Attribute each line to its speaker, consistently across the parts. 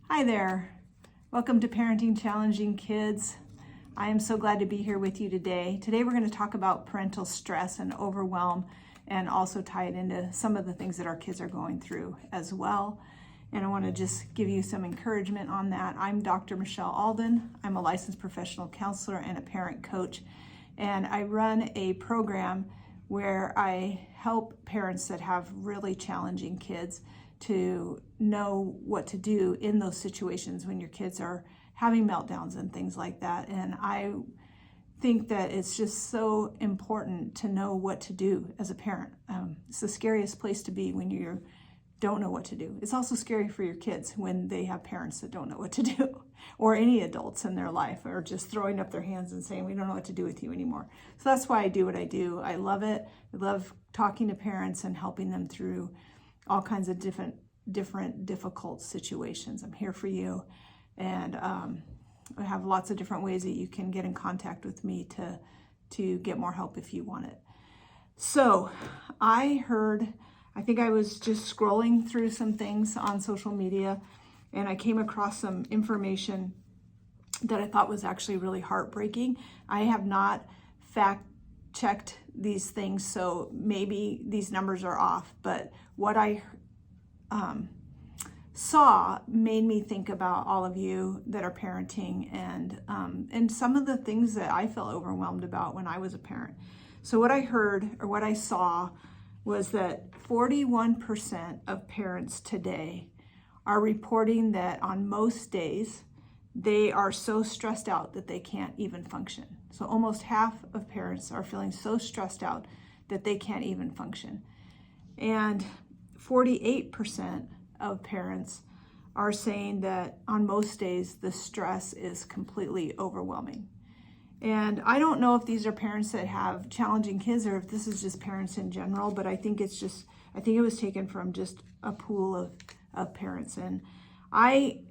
Speaker 1: Hi there. Welcome to Parenting Challenging Kids. I am so glad to be here with you today. Today we're going to talk about parental stress and overwhelm and also tie it into some of the things that our kids are going through as well. And I want to just give you some encouragement on that. I'm Dr. Michelle Alden. I'm a licensed professional counselor and a parent coach. And I run a program where I help parents that have really challenging kids to know what to do in those situations when your kids are having meltdowns and things like that. And I think that it's just so important to know what to do as a parent. It's the scariest place to be when you don't know what to do. It's also scary for your kids when they have parents that don't know what to do, or any adults in their life are just throwing up their hands and saying, we don't know what to do with you anymore. So that's why I do what I do. I love it. I love talking to parents and helping them through all kinds of different difficult situations. I'm here for you, and I have lots of different ways that you can get in contact with me to get more help if you want it. So I think I was just scrolling through some things on social media, and I came across some information that I thought was actually really heartbreaking. I have not fact-checked these things, so maybe these numbers are off, but what I saw made me think about all of you that are parenting and some of the things that I felt overwhelmed about when I was a parent. So what I heard or what I saw was that 41% of parents today are reporting that on most days they are so stressed out that they can't even function. So almost half of parents are feeling so stressed out that they can't even function. And 48% of parents are saying that on most days the stress is completely overwhelming. And I don't know if these are parents that have challenging kids or if this is just parents in general, but I think it was taken from just a pool of parents. And I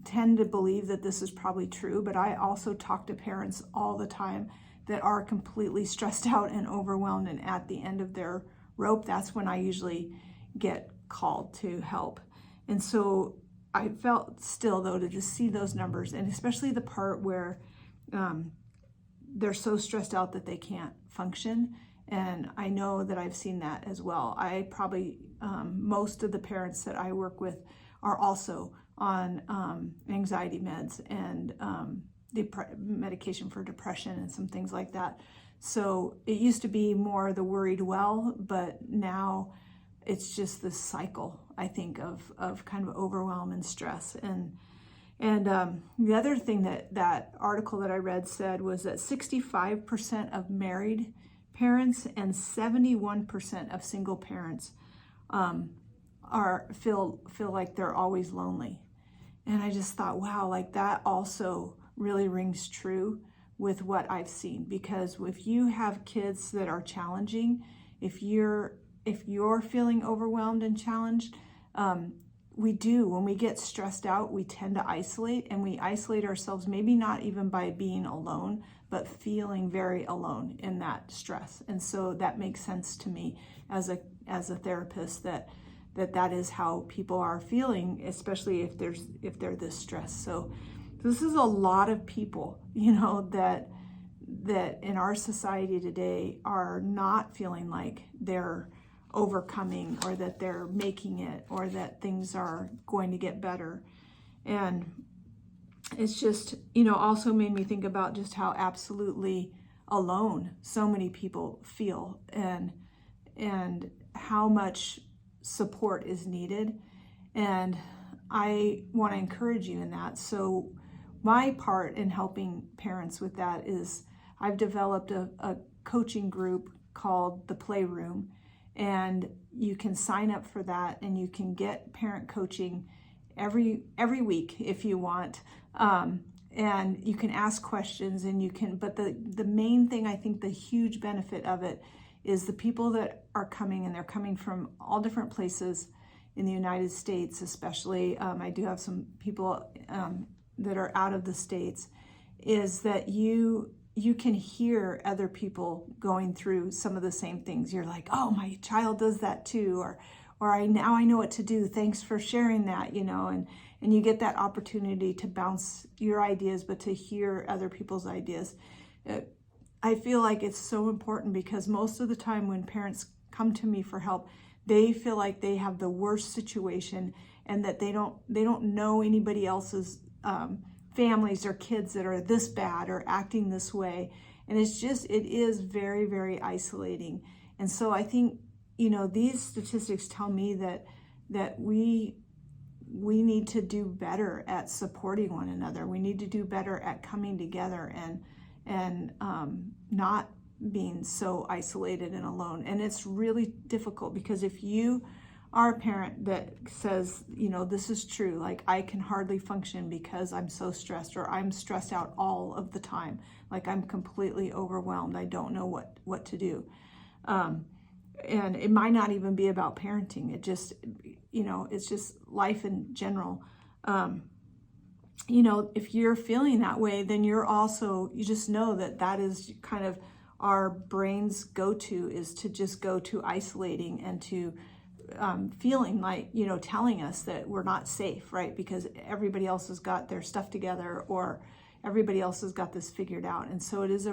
Speaker 1: tend to believe that this is probably true, but I also talk to parents all the time that are completely stressed out and overwhelmed, and at the end of their rope, that's when I usually get called to help. And so I felt still, though, to just see those numbers, and especially the part where they're so stressed out that they can't function. And I know that I've seen that as well. I probably, most of the parents that I work with are also on anxiety meds and medication for depression and some things like that. So it used to be more the worried well, but now it's just this cycle, I think, of kind of overwhelm and stress. And the other thing that article that I read said was that 65% of married parents and 71% of single parents feel like they're always lonely. And I just thought, wow, like that also really rings true with what I've seen, because if you have kids that are challenging, if you're feeling overwhelmed and challenged, when we get stressed out, we tend to isolate, and we isolate ourselves, maybe not even by being alone, but feeling very alone in that stress. And so that makes sense to me as a therapist that is how people are feeling, especially if they're this stressed. So this is a lot of people, that in our society today are not feeling like they're overcoming or that they're making it or that things are going to get better. And it's just, also made me think about just how absolutely alone so many people feel and how much support is needed. And I want to encourage you in that. So my part in helping parents with that is I've developed a coaching group called the Playroom, and you can sign up for that and you can get parent coaching every week if you want. And you can ask questions but the main thing, I think the huge benefit of it is the people that are coming, and they're coming from all different places in the United States, especially. I do have some people that are out of the States, is that you can hear other people going through some of the same things. You're like, oh, my child does that too, or now I know what to do. Thanks for sharing that, and you get that opportunity to bounce your ideas, but to hear other people's ideas. I feel like it's so important because most of the time when parents come to me for help, they feel like they have the worst situation and that they don't know anybody else's families or kids that are this bad or acting this way. And it is very, very isolating. And so I think, these statistics tell me that we need to do better at supporting one another. We need to do better at coming together and not being so isolated and alone. And it's really difficult because if you are a parent that says, this is true, like I can hardly function because I'm so stressed, or I'm stressed out all of the time, like I'm completely overwhelmed, I don't know what to do. And it might not even be about parenting. It just, it's just life in general. If you're feeling that way, then you just know that is kind of our brain's go-to, is to just go to isolating and to feeling like, telling us that we're not safe, right? Because everybody else has got their stuff together, or everybody else has got this figured out. And so it's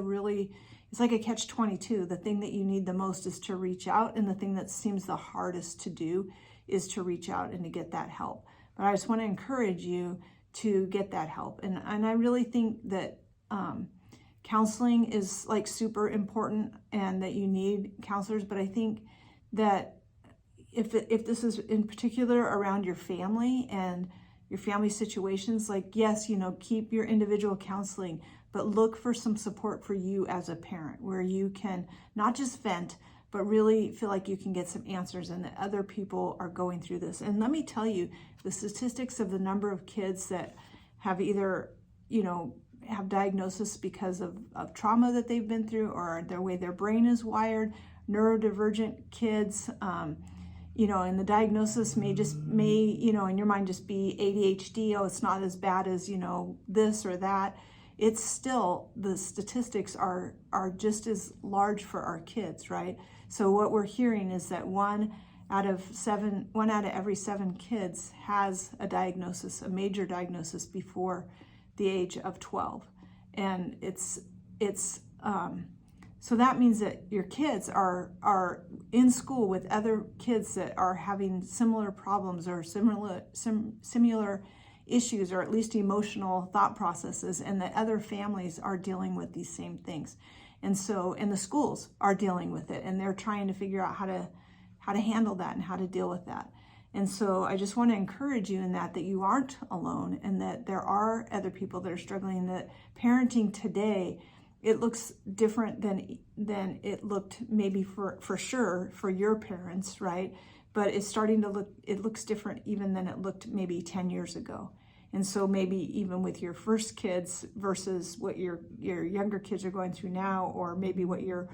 Speaker 1: like a catch-22. The thing that you need the most is to reach out, and the thing that seems the hardest to do is to reach out and to get that help. But I just want to encourage you to get that help. And I really think that counseling is like super important and that you need counselors. But I think that if this is in particular around your family and your family situations, like, yes, keep your individual counseling, but look for some support for you as a parent where you can not just vent, but really feel like you can get some answers and that other people are going through this. And let me tell you, the statistics of the number of kids that have either, have diagnosis because of trauma that they've been through, or the way their brain is wired, neurodivergent kids, and the diagnosis may, in your mind just be ADHD. Oh, it's not as bad as, this or that. It's still, the statistics are just as large for our kids, right? So what we're hearing is that one out of every 7 kids has a diagnosis, a major diagnosis, before the age of 12. And so that means that your kids are in school with other kids that are having similar problems or similar issues, or at least emotional thought processes, and that other families are dealing with these same things. And the schools are dealing with it, and they're trying to figure out how to handle that and how to deal with that. And so I just want to encourage you in that you aren't alone, and that there are other people that are struggling, that parenting today, it looks different than it looked maybe for sure for your parents, right? But it looks different even than it looked maybe 10 years ago. And so maybe even with your first kids versus what your younger kids are going through now, or maybe what your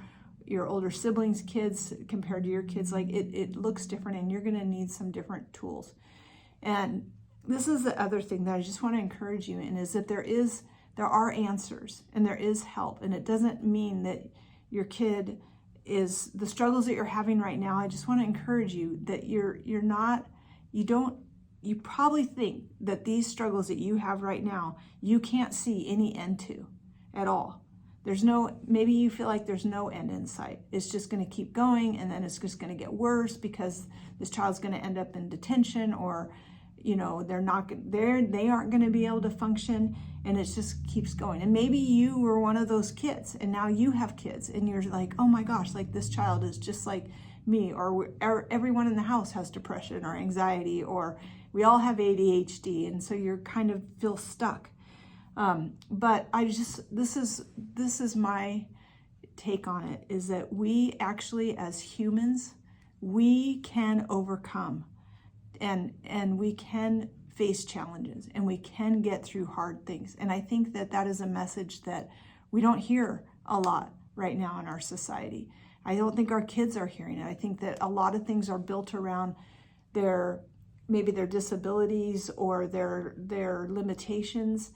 Speaker 1: older siblings' kids compared to your kids, like it looks different, and you're going to need some different tools. And this is the other thing that I just want to encourage you in, is that there are answers and there is help. And it doesn't mean that your kid is the struggles that you're having right now. I just want to encourage you that you probably think that these struggles that you have right now, you can't see any end to at all. Maybe you feel like there's no end in sight. It's just going to keep going, and then it's just going to get worse because this child's going to end up in detention, or they aren't going to be able to function, and it just keeps going. And maybe you were one of those kids, and now you have kids, and you're like, oh my gosh, like this child is just like me, or everyone in the house has depression or anxiety, or we all have ADHD, and so you're kind of feel stuck. But this is my take on it, is that we actually, as humans, we can overcome and we can face challenges, and we can get through hard things. And I think that is a message that we don't hear a lot right now in our society. I don't think our kids are hearing it. I think that a lot of things are built around maybe their disabilities or their limitations,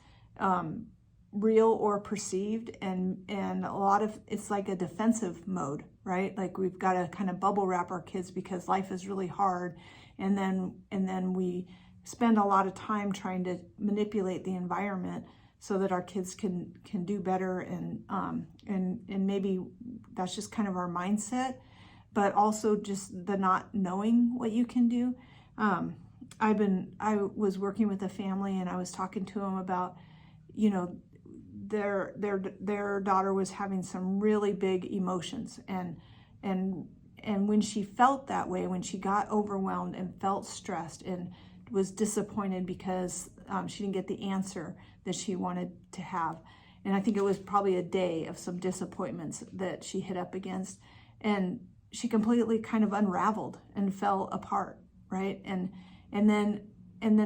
Speaker 1: real or perceived, and a lot of it's like a defensive mode, right? Like we've got to kind of bubble wrap our kids because life is really hard, and then we spend a lot of time trying to manipulate the environment so that our kids can do better, and maybe that's just kind of our mindset, but also just the not knowing what you can do. I was working with a family, and I was talking to them about, their daughter was having some really big emotions, and when she felt that way, when she got overwhelmed and felt stressed and was disappointed because she didn't get the answer that she wanted to have. And I think it was probably a day of some disappointments that she hit up against. And she completely kind of unraveled and fell apart, right? And then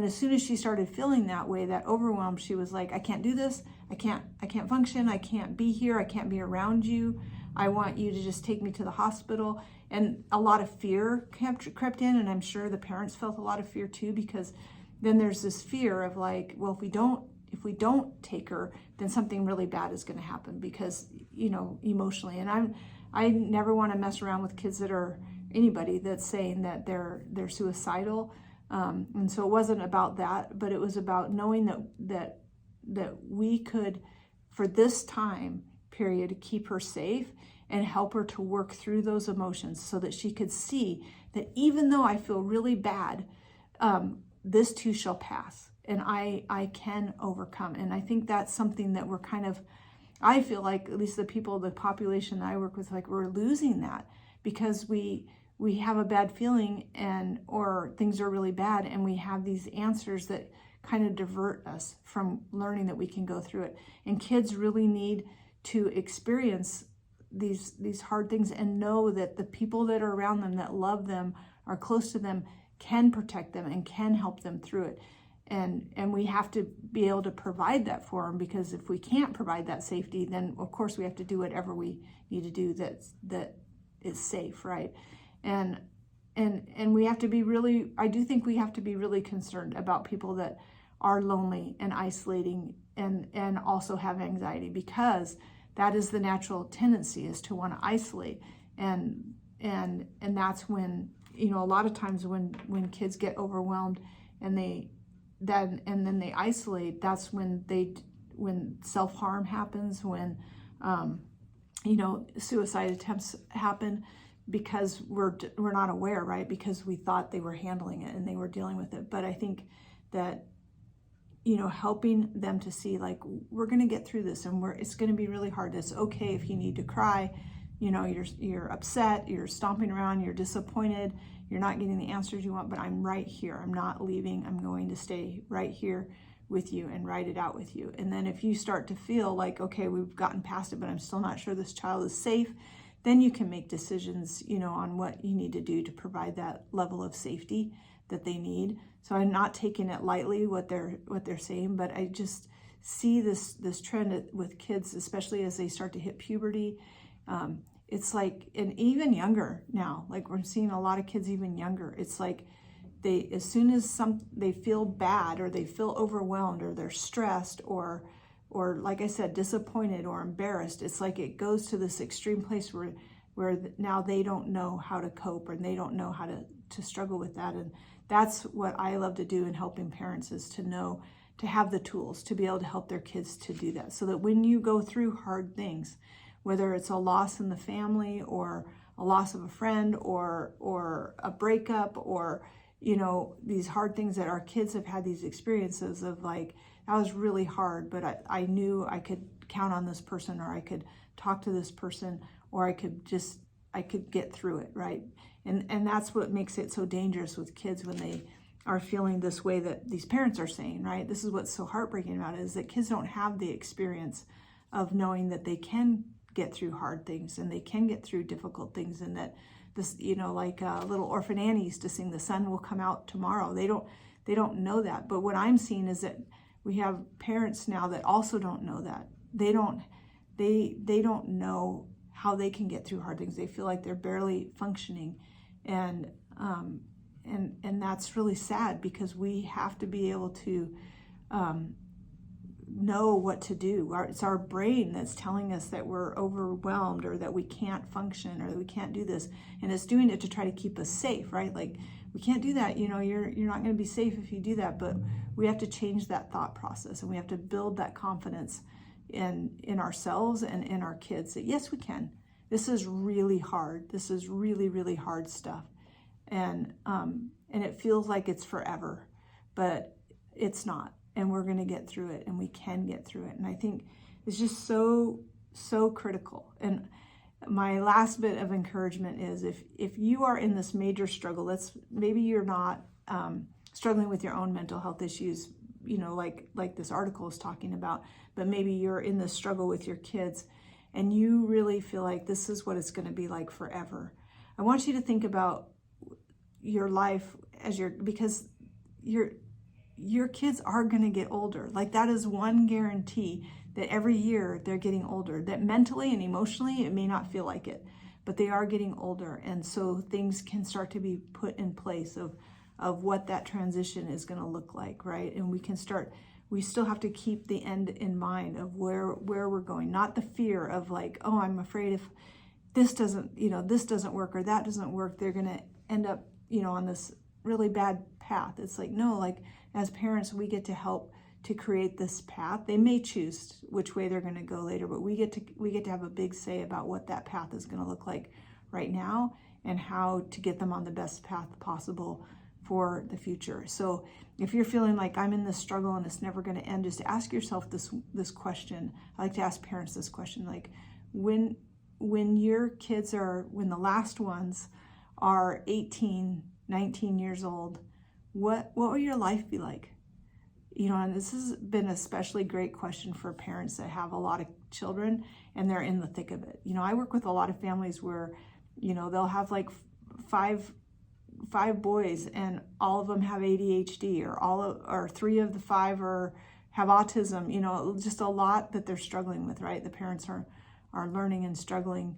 Speaker 1: as soon as she started feeling that way, that overwhelm, she was like, I can't do this. I can't function. I can't be here. I can't be around you. I want you to just take me to the hospital. And a lot of fear crept in, and I'm sure the parents felt a lot of fear too, because then there's this fear of like, well, if we don't take her, then something really bad is going to happen, because emotionally. And I never want to mess around with kids that are anybody that's saying that they're suicidal, and so it wasn't about that, but it was about knowing that we could, for this time period, keep her safe and help her to work through those emotions, so that she could see that even though I feel really bad, this too shall pass, and I can overcome. And I think that's something that we're kind of, I feel like, at least the population I work with, like, we're losing that because we have a bad feeling, or things are really bad, and we have these answers that kind of divert us from learning that we can go through it. And kids really need to experience these hard things and know that the people that are around them, that love them, are close to them, can protect them and can help them through it. And we have to be able to provide that for them, because if we can't provide that safety, then of course we have to do whatever we need to do that is safe, right? And we have to be really, I do think we have to be really concerned about people that are lonely and isolating and also have anxiety, because that is the natural tendency, is to want to isolate. And that's when, a lot of times when kids get overwhelmed and then they isolate, that's when self-harm happens, when suicide attempts happen, because we're not aware, right? Because we thought they were handling it and they were dealing with it. But I think that helping them to see, like, we're going to get through this, and it's going to be really hard. It's okay if you need to cry, you're upset, you're stomping around, you're disappointed, you're not getting the answers you want, but I'm right here. I'm not leaving. I'm going to stay right here with you and ride it out with you. And then if you start to feel like, okay, we've gotten past it, but I'm still not sure this child is safe, then you can make decisions, on what you need to do to provide that level of safety that they need. So I'm not taking it lightly what they're saying, but I just see this trend with kids, especially as they start to hit puberty. It's like, and even younger now, like we're seeing a lot of kids even younger. It's like as soon as they feel bad, or they feel overwhelmed, or they're stressed, or like I said, disappointed or embarrassed, it's like it goes to this extreme place where now they don't know how to cope, and they don't know how to struggle with that. And that's what I love to do in helping parents, is to know, to have the tools to be able to help their kids to do that, so that when you go through hard things, whether it's a loss in the family, or a loss of a friend, or a breakup, or these hard things that our kids have had, these experiences of like, that was really hard, but I knew I could count on this person, or I could talk to this person, or I could get through it, right? And that's what makes it so dangerous with kids, when they are feeling this way that these parents are saying, right? This is what's so heartbreaking about it, is that kids don't have the experience of knowing that they can get through hard things, and they can get through difficult things, and that this, like little orphan Annie used to sing, the sun will come out tomorrow. They don't know that. But what I'm seeing is that we have parents now that also don't know that. They don't know how they can get through hard things. They feel like they're barely functioning, and that's really sad, because we have to be able to know what to do. It's our brain that's telling us that we're overwhelmed, or that we can't function, or that we can't do this, and it's doing it to try to keep us safe, right? Like we can't do that. You know, you're not going to be safe if you do that. But we have to change that thought process, and we have to build that confidence in ourselves and in our kids that yes, we can. This is really hard. This is really, really hard stuff. And it feels like it's forever, but it's not. And we're going to get through it, and we can get through it. And I think it's just so critical. And my last bit of encouragement is if you are in this major struggle, maybe you're not struggling with your own mental health issues, you know, like this article is talking about, but maybe you're in this struggle with your kids and you really feel like this is what it's going to be like forever. I want you to think about your life because your kids are going to get older. Like, that is one guarantee, that every year they're getting older, that mentally and emotionally it may not feel like it, but they are getting older. And so things can start to be put in place of what that transition is going to look like, right? And we still have to keep the end in mind of where we're going, not the fear of like, oh, I'm afraid if this doesn't work or that doesn't work, they're going to end up, you know, on this really bad path. It's like, no, like as parents, we get to help to create this path. They may choose which way they're going to go later, but we get to have a big say about what that path is going to look like right now and how to get them on the best path possible for the future. So if you're feeling like I'm in this struggle and it's never going to end, just ask yourself this question. I like to ask parents this question, like when your kids when the last ones are 18, 19 years old, what will your life be like? You know, and this has been an especially great question for parents that have a lot of children and they're in the thick of it. You know, I work with a lot of families where, you know, they'll have like five boys and all of them have ADHD, or 3 of the 5 have autism. You know, just a lot that they're struggling with, right? The parents are learning and struggling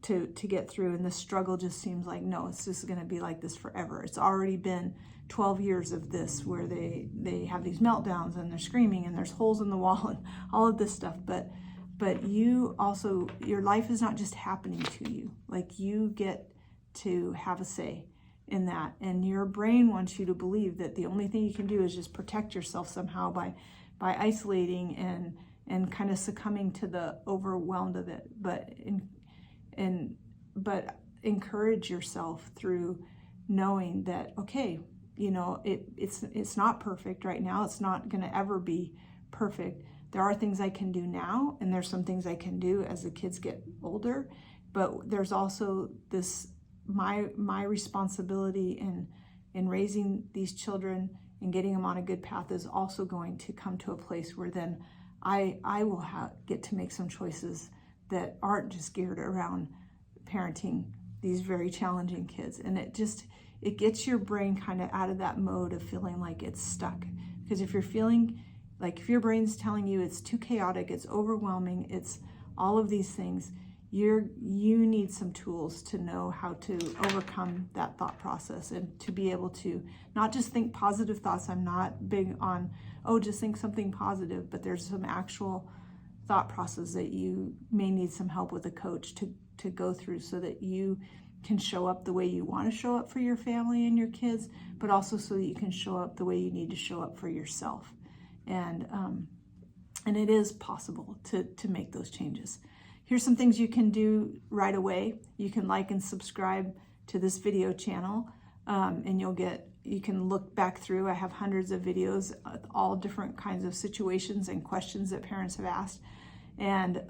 Speaker 1: to get through, and this struggle just seems like, no, it's just going to be like this forever. It's already been 12 years of this where they have these meltdowns and they're screaming and there's holes in the wall and all of this stuff, but you also, your life is not just happening to you. Like, you get to have a say in that, and your brain wants you to believe that the only thing you can do is just protect yourself somehow by isolating and kind of succumbing to the overwhelmed of it, but encourage yourself through knowing that, okay, you know, it's not perfect right now. It's not going to ever be perfect. There are things I can do now, and there's some things I can do as the kids get older, but there's also this my responsibility in raising these children and getting them on a good path is also going to come to a place where then I will get to make some choices that aren't just geared around parenting these very challenging kids. And it gets your brain kind of out of that mode of feeling like it's stuck. Because if you're feeling like, if your brain's telling you it's too chaotic, it's overwhelming, it's all of these things, you need some tools to know how to overcome that thought process and to be able to not just think positive thoughts. I'm not big on, just think something positive, but there's some actual thought process that you may need some help with a coach to go through so that you can show up the way you want to show up for your family and your kids, but also so that you can show up the way you need to show up for yourself. And it is possible to make those changes. Here's some things you can do right away. You can like and subscribe to this video channel, and you can look back through. I have hundreds of videos, all different kinds of situations and questions that parents have asked. And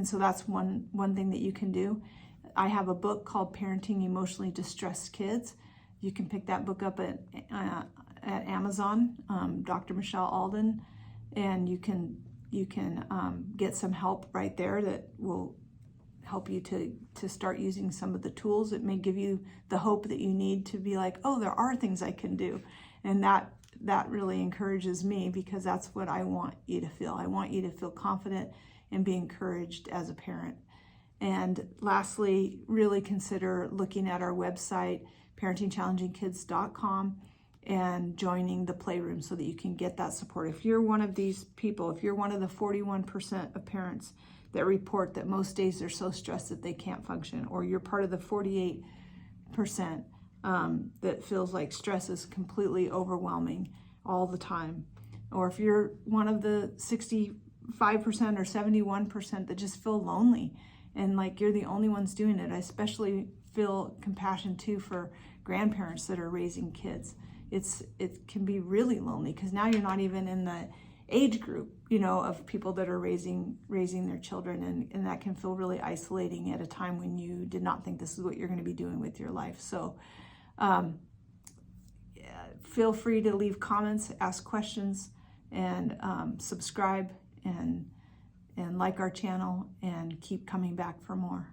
Speaker 1: so that's one thing that you can do. I have a book called Parenting Emotionally Distressed Kids. You can pick that book up at Amazon, Dr. Michelle Alden, and you can get some help right there that will help you to start using some of the tools. It may give you the hope that you need to be like, oh, there are things I can do. And that really encourages me, because that's what I want you to feel. I want you to feel confident and be encouraged as a parent. And lastly, really consider looking at our website, parentingchallengingkids.com, and joining the playroom so that you can get that support. If you're one of these people, if you're one of the 41% of parents that report that most days they're so stressed that they can't function, or you're part of the 48%, that feels like stress is completely overwhelming all the time. Or if you're one of the 65% or 71% that just feel lonely and like you're the only ones doing it. I especially feel compassion too for grandparents that are raising kids. It can be really lonely because now you're not even in the age group, of people that are raising their children, and that can feel really isolating at a time when you did not think this is what you're going to be doing with your life. So feel free to leave comments, ask questions, and subscribe and like our channel, and keep coming back for more.